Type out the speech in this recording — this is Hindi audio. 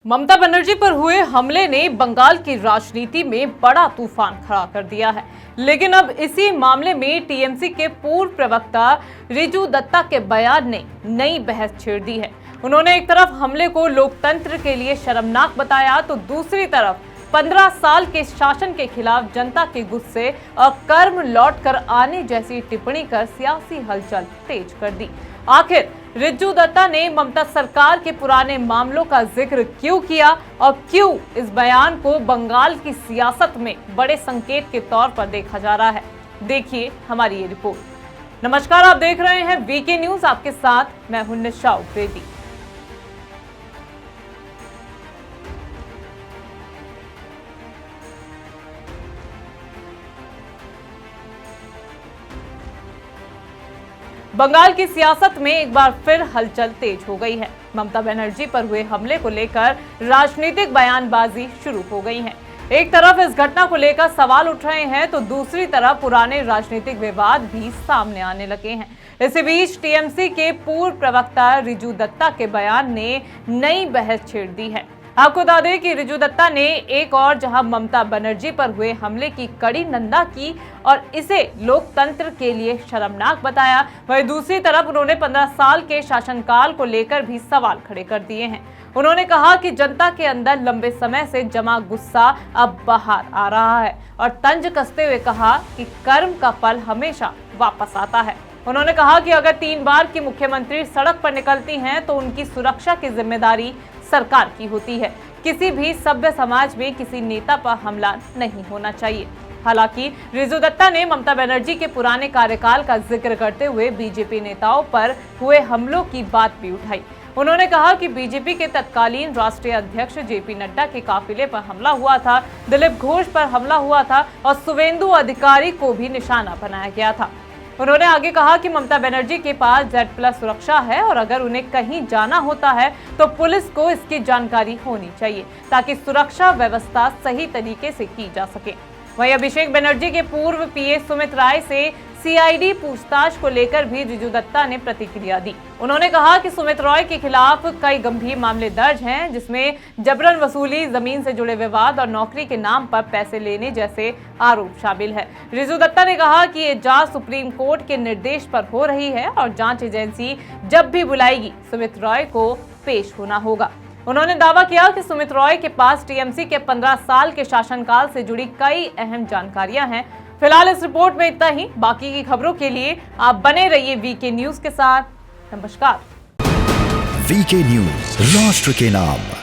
ममता बनर्जी पर हुए हमले ने बंगाल की राजनीति में बड़ा तूफान खड़ा कर दिया है। लेकिन अब इसी मामले में टीएमसी के पूर्व प्रवक्ता रिजू दत्ता के बयान ने नई बहस छेड़ दी है। उन्होंने एक तरफ हमले को लोकतंत्र के लिए शर्मनाक बताया तो दूसरी तरफ 15 साल के शासन के खिलाफ जनता के गुस्से और कर्म लौट कर आने जैसी टिप्पणी कर सियासी हलचल तेज कर दी। आखिर रिज्जू दत्ता ने ममता सरकार के पुराने मामलों का जिक्र क्यों किया और क्यों इस बयान को बंगाल की सियासत में बड़े संकेत के तौर पर देखा जा रहा है, देखिए हमारी ये रिपोर्ट। नमस्कार, आप देख रहे हैं वीके न्यूज, आपके साथ मैं हूं निशा उप्रेती। बंगाल की सियासत में एक बार फिर हलचल तेज हो गई है। ममता बनर्जी पर हुए हमले को लेकर राजनीतिक बयानबाजी शुरू हो गई है। एक तरफ इस घटना को लेकर सवाल उठ रहे हैं तो दूसरी तरफ पुराने राजनीतिक विवाद भी सामने आने लगे हैं। इसी बीच टीएमसी के पूर्व प्रवक्ता रिजू दत्ता के बयान ने नई बहस छेड़ दी है। आपको बता दें कि रिजू दत्ता ने एक और जहां ममता बनर्जी पर हुए हमले की कड़ी निंदा की और इसे लोकतंत्र के लिए शर्मनाक बताया, वहीं दूसरी तरफ उन्होंने 15 साल के शासनकाल को लेकर भी सवाल खड़े कर दिए हैं। उन्होंने कहा कि जनता के अंदर लंबे समय से जमा गुस्सा अब बाहर आ रहा है और तंज कसते हुए कहा कि कर्म का फल हमेशा वापस आता है। उन्होंने कहा कि अगर 3 बार की मुख्यमंत्री सड़क पर निकलती हैं तो उनकी सुरक्षा की जिम्मेदारी सरकार की होती है। किसी भी सभ्य समाज में किसी नेता पर हमला नहीं होना चाहिए। हालांकि रिजू दत्ता ने ममता बनर्जी के पुराने कार्यकाल का जिक्र करते हुए बीजेपी नेताओं पर हुए हमलों की बात भी उठाई। उन्होंने कहा कि बीजेपी के तत्कालीन राष्ट्रीय अध्यक्ष जेपी नड्डा के काफिले पर हमला हुआ था, दिलीप घोष पर हमला हुआ था और शुवेंदु अधिकारी को भी निशाना बनाया गया था। उन्होंने आगे कहा कि ममता बनर्जी के पास Z+ सुरक्षा है और अगर उन्हें कहीं जाना होता है तो पुलिस को इसकी जानकारी होनी चाहिए ताकि सुरक्षा व्यवस्था सही तरीके से की जा सके। वहीं अभिषेक बनर्जी के पूर्व पीए सुमित राय से सीआईडी पूछताछ को लेकर भी रिजू दत्ता ने प्रतिक्रिया दी। उन्होंने कहा कि सुमित रॉय के खिलाफ कई गंभीर मामले दर्ज हैं, जिसमें जबरन वसूली, जमीन से जुड़े विवाद और नौकरी के नाम पर पैसे लेने जैसे आरोप शामिल है। रिजू दत्ता ने कहा कि ये जांच सुप्रीम कोर्ट के निर्देश पर हो रही है और जांच एजेंसी जब भी बुलाएगी सुमित रॉय को पेश होना होगा। उन्होंने दावा किया कि सुमित रॉय के पास टीएमसी के 15 साल के शासनकाल से जुड़ी कई अहम जानकारियां हैं। फिलहाल इस रिपोर्ट में इतना ही। बाकी की खबरों के लिए आप बने रहिए वीके न्यूज के साथ। नमस्कार। वीके न्यूज, राष्ट्र के नाम।